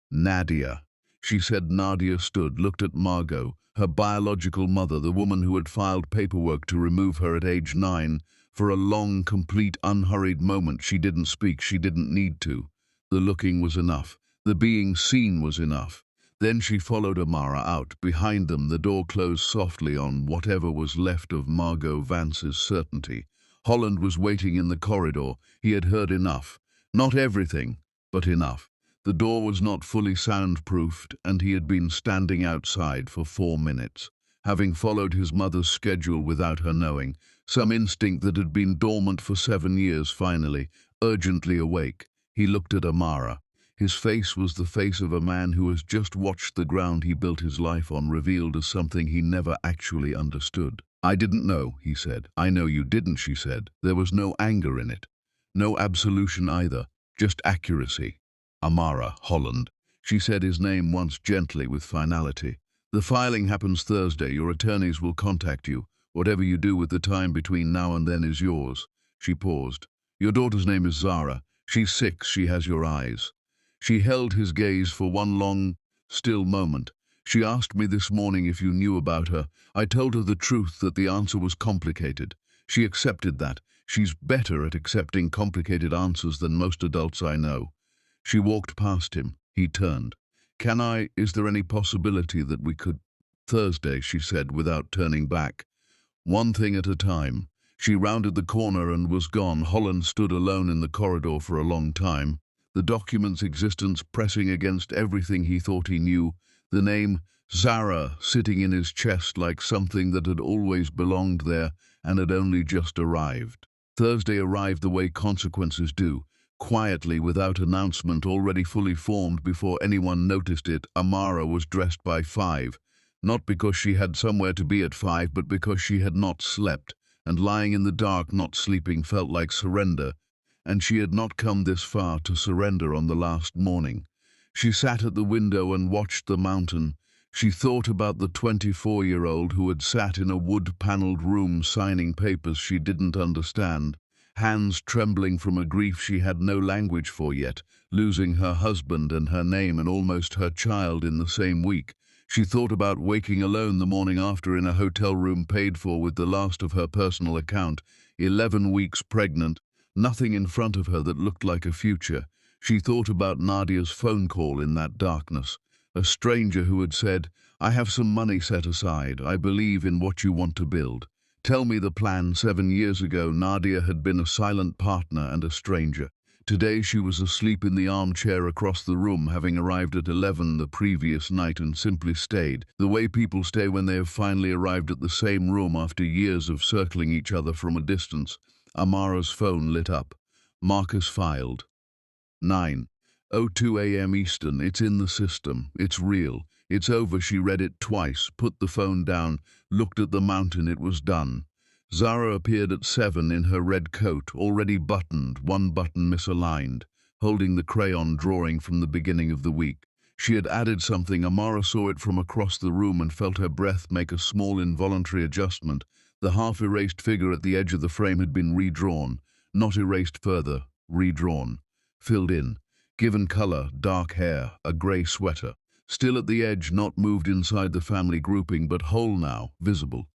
"Nadia," she said. Nadia stood, looked at Margot, her biological mother, the woman who had filed paperwork to remove her at age 9. For a long, complete, unhurried moment she didn't speak. She didn't need to. The looking was enough. The being seen was enough. Then she followed Amara out. Behind them, the door closed softly on whatever was left of Margot Vance's certainty. Holland was waiting in the corridor. He had heard enough. Not everything, but enough. The door was not fully soundproofed, and he had been standing outside for 4 minutes. Having followed his mother's schedule without her knowing, some instinct that had been dormant for 7 years finally, urgently awake, he looked at Amara. His face was the face of a man who has just watched the ground he built his life on revealed as something he never actually understood. "I didn't know," he said. "I know you didn't," she said. There was no anger in it. No absolution either, just accuracy. "Amara, Holland." She said his name once gently with finality. "The filing happens Thursday. Your attorneys will contact you. Whatever you do with the time between now and then is yours." She paused. "Your daughter's name is Zara. She's 6. She has your eyes." She held his gaze for one long, still moment. She asked me this morning if you knew about her. I told her the truth, that the answer was complicated. She accepted that. She's better at accepting complicated answers than most adults I know. She walked past him. He turned. Is there any possibility that we could... Thursday, she said without turning back. One thing at a time. She rounded the corner and was gone. Holland stood alone in the corridor for a long time, the document's existence pressing against everything he thought he knew, the name Zara sitting in his chest like something that had always belonged there and had only just arrived. Thursday arrived the way consequences do, quietly, without announcement, already fully formed before anyone noticed it. Amara was dressed by 5. Not because she had somewhere to be at 5, but because she had not slept, and lying in the dark, not sleeping, felt like surrender, and she had not come this far to surrender on the last morning. She sat at the window and watched the mountain. She thought about the 24-year-old who had sat in a wood-paneled room signing papers she didn't understand, hands trembling from a grief she had no language for yet, losing her husband and her name and almost her child in the same week. She thought about waking alone the morning after in a hotel room paid for with the last of her personal account, 11 weeks pregnant, nothing in front of her that looked like a future. She thought about Nadia's phone call in that darkness, a stranger who had said, "I have some money set aside. I believe in what you want to build. Tell me the plan." 7 years ago, Nadia had been a silent partner and a stranger. Today she was asleep in the armchair across the room, having arrived at 11 the previous night and simply stayed, the way people stay when they have finally arrived at the same room after years of circling each other from a distance. Amara's phone lit up. Marcus filed. 9:02 a.m. Eastern. It's in the system. It's real. It's over. She read it twice, put the phone down, looked at the mountain. It was done. Zara appeared at 7 in her red coat, already buttoned, one button misaligned, holding the crayon drawing from the beginning of the week. She had added something. Amara saw it from across the room and felt her breath make a small involuntary adjustment. The half-erased figure at the edge of the frame had been redrawn, not erased further, redrawn, filled in, given color, dark hair, a grey sweater. Still at the edge, not moved inside the family grouping, but whole now, visible.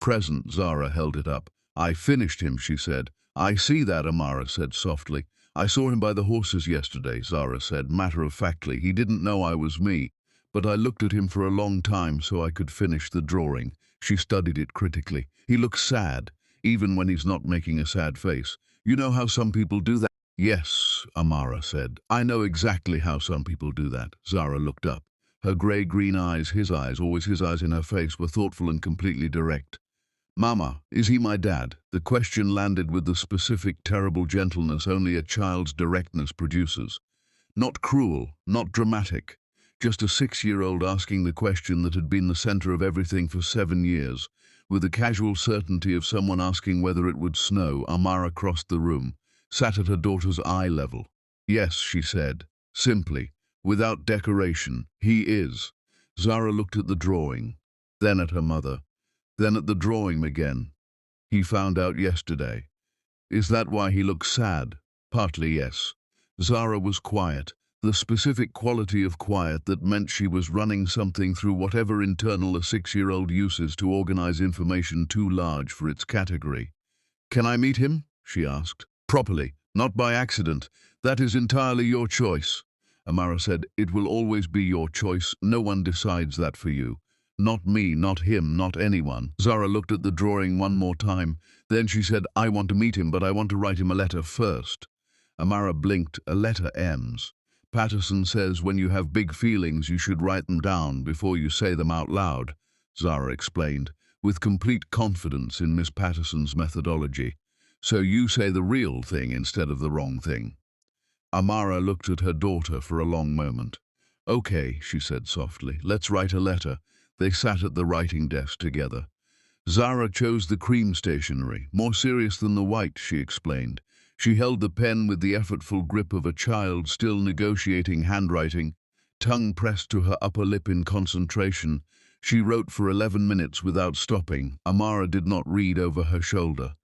Present. Zara held it up. "I finished him," she said. "I see that," Amara said softly. "I saw him by the horses yesterday," Zara said matter-of-factly. "He didn't know I was me, but I looked at him for a long time so I could finish the drawing." She studied it critically. "He looks sad, even when he's not making a sad face. You know how some people do that?" "Yes," Amara said. "I know exactly how some people do that." Zara looked up. Her grey-green eyes, his eyes, always his eyes in her face, were thoughtful and completely direct. "Mama, is he my dad?" The question landed with the specific, terrible gentleness only a child's directness produces. Not cruel, not dramatic. Just a 6-year-old asking the question that had been the center of everything for 7 years. With the casual certainty of someone asking whether it would snow, Amara crossed the room, sat at her daughter's eye level. "Yes," she said, simply, without decoration. "He is." Zara looked at the drawing, then at her mother. Then at the drawing again. "He found out yesterday." "Is that why he looks sad?" "Partly, yes." Zara was quiet, the specific quality of quiet that meant she was running something through whatever internal a 6-year-old uses to organize information too large for its category. "Can I meet him?" she asked. "Properly, not by accident. That is entirely your choice." Amara said, "It will always be your choice. No one decides that for you. Not me, not him, not anyone." Zara looked at the drawing one more time. Then she said, "I want to meet him, but I want to write him a letter first." Amara blinked. "A letter, Ems. Patterson says when you have big feelings you should write them down before you say them out loud," Zara explained, with complete confidence in Miss Patterson's methodology. "So you say the real thing instead of the wrong thing." Amara looked at her daughter for a long moment. "Okay," she said softly, "let's write a letter." They sat at the writing desk together. Zara chose the cream stationery, more serious than the white, she explained. She held the pen with the effortful grip of a child still negotiating handwriting, tongue pressed to her upper lip in concentration. She wrote for 11 minutes without stopping. Amara did not read over her shoulder.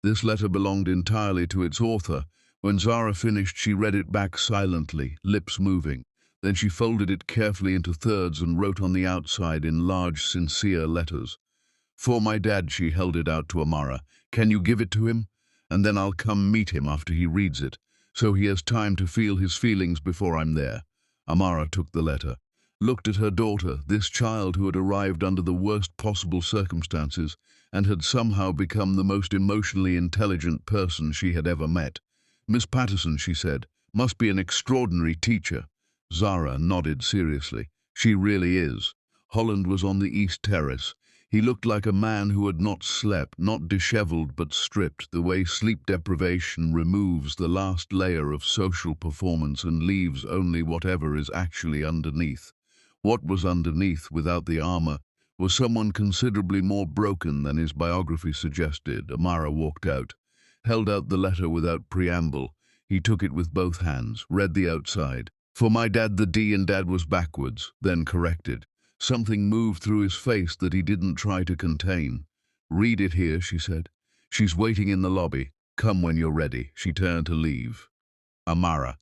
This letter belonged entirely to its author, When Zara finished, she read it back silently, lips moving. Then she folded it carefully into thirds and wrote on the outside in large, sincere letters. "For my dad," she held it out to Amara. "Can you give it to him? And then I'll come meet him after he reads it, so he has time to feel his feelings before I'm there." Amara took the letter, looked at her daughter, this child who had arrived under the worst possible circumstances and had somehow become the most emotionally intelligent person she had ever met. "Miss Patterson," she said, "must be an extraordinary teacher." Zara nodded seriously. "She really is." Holland was on the East Terrace. He looked like a man who had not slept, not disheveled but stripped, the way sleep deprivation removes the last layer of social performance and leaves only whatever is actually underneath. What was underneath, without the armor, was someone considerably more broken than his biography suggested. Amara walked out, held out the letter without preamble. He took it with both hands, read the outside. "For my dad," the D in dad was backwards, then corrected. Something moved through his face that he didn't try to contain. "Read it here," she said. "She's waiting in the lobby. Come when you're ready." She turned to leave. "Amara."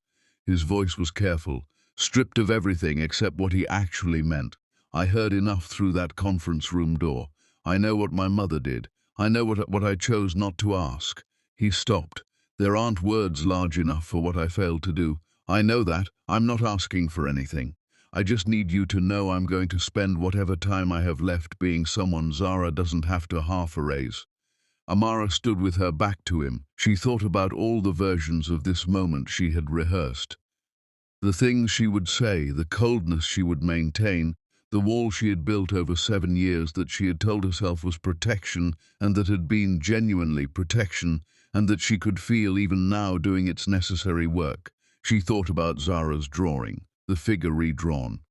His voice was careful, stripped of everything except what he actually meant. "I heard enough through that conference room door. I know what my mother did. I know what I chose not to ask." He stopped. "There aren't words large enough for what I failed to do. I know that. I'm not asking for anything. I just need you to know I'm going to spend whatever time I have left being someone Zara doesn't have to half erase." Amara stood with her back to him. She thought about all the versions of this moment she had rehearsed. The things she would say, the coldness she would maintain, the wall she had built over 7 years that she had told herself was protection and that had been genuinely protection and that she could feel even now doing its necessary work. She thought about Zara's drawing, the figure redrawn.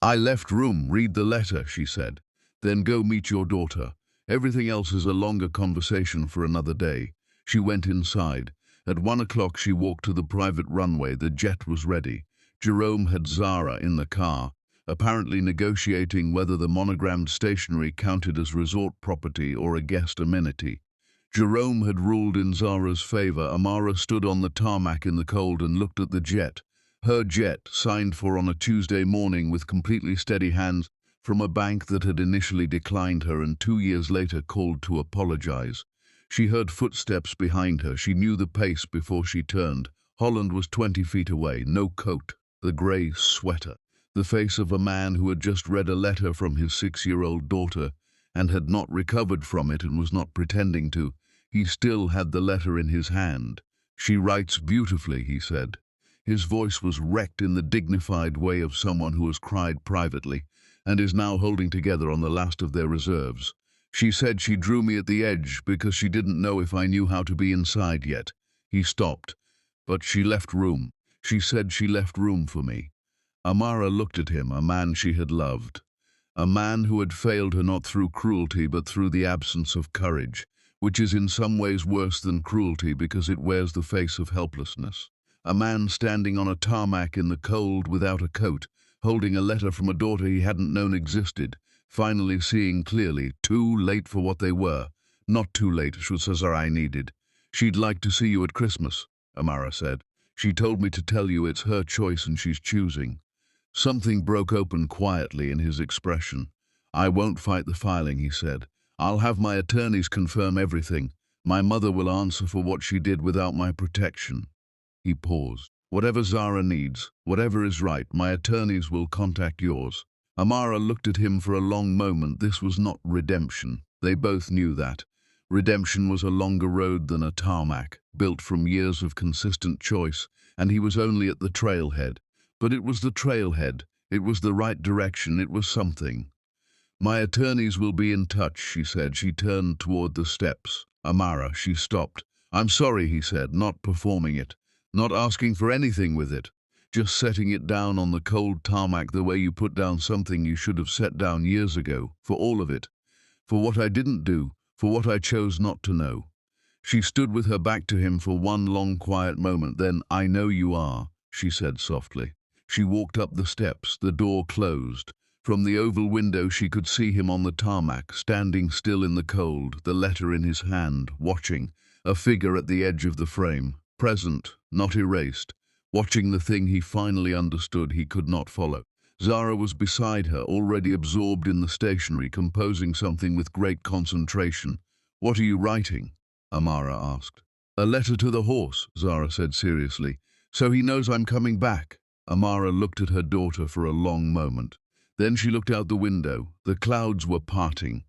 "I left room, read the letter," she said. "Then go meet your daughter. Everything else is a longer conversation for another day." She went inside. At 1 o'clock she walked to the private runway. The jet was ready. Jerome had Zara in the car, apparently negotiating whether the monogrammed stationery counted as resort property or a guest amenity. Jerome had ruled in Zara's favor. Amara stood on the tarmac in the cold and looked at the jet. Her jet, signed for on a Tuesday morning with completely steady hands from a bank that had initially declined her and 2 years later called to apologize. She heard footsteps behind her. She knew the pace before she turned. Holland was 20 feet away, no coat, the grey sweater, the face of a man who had just read a letter from his 6-year-old daughter and had not recovered from it and was not pretending to. He still had the letter in his hand. "She writes beautifully," he said. His voice was wrecked in the dignified way of someone who has cried privately and is now holding together on the last of their reserves. "She said she drew me at the edge because she didn't know if I knew how to be inside yet." He stopped. "But she left room. She said she left room for me." Amara looked at him, a man she had loved. A man who had failed her not through cruelty but through the absence of courage, which is in some ways worse than cruelty because it wears the face of helplessness. A man standing on a tarmac in the cold without a coat, holding a letter from a daughter he hadn't known existed, finally seeing clearly, too late for what they were. Not too late, she says, I needed. "She'd like to see you at Christmas," Amara said. "She told me to tell you it's her choice and she's choosing." Something broke open quietly in his expression. "I won't fight the filing," he said. "I'll have my attorneys confirm everything. My mother will answer for what she did without my protection." He paused. "Whatever Zara needs, whatever is right, my attorneys will contact yours." Amara looked at him for a long moment. This was not redemption. They both knew that. Redemption was a longer road than a tarmac, built from years of consistent choice, and he was only at the trailhead. But it was the trailhead. It was the right direction. It was something. "My attorneys will be in touch," she said. She turned toward the steps. "Amara," she stopped. "I'm sorry," he said, "not performing it. Not asking for anything with it. Just setting it down on the cold tarmac the way you put down something you should have set down years ago. For all of it. For what I didn't do. For what I chose not to know." She stood with her back to him for one long quiet moment. Then, "I know you are," she said softly. She walked up the steps. The door closed. From the oval window she could see him on the tarmac, standing still in the cold, the letter in his hand, watching, a figure at the edge of the frame. present, not erased, watching the thing he finally understood he could not follow. Zara was beside her, already absorbed in the stationery, composing something with great concentration. "What are you writing?" Amara asked. "A letter to the horse," Zara said seriously. "So he knows I'm coming back." Amara looked at her daughter for a long moment. Then she looked out the window. The clouds were parting.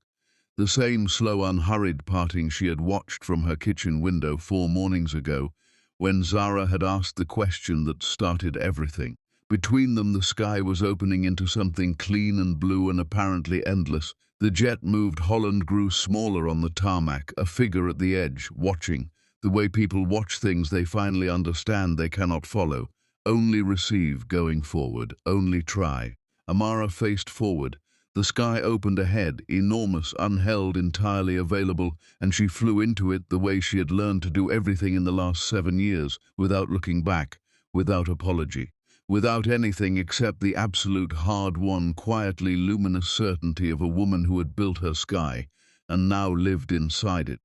The same slow, unhurried parting she had watched from her kitchen window 4 mornings ago, when Zara had asked the question that started everything. Between them, the sky was opening into something clean and blue and apparently endless. The jet moved. Holland grew smaller on the tarmac, a figure at the edge, watching. The way people watch things they finally understand they cannot follow. Only receive going forward, only try. Amara faced forward. The sky opened ahead, enormous, unheld, entirely available, and she flew into it the way she had learned to do everything in the last 7 years, without looking back, without apology, without anything except the absolute hard-won, quietly luminous certainty of a woman who had built her sky, and now lived inside it.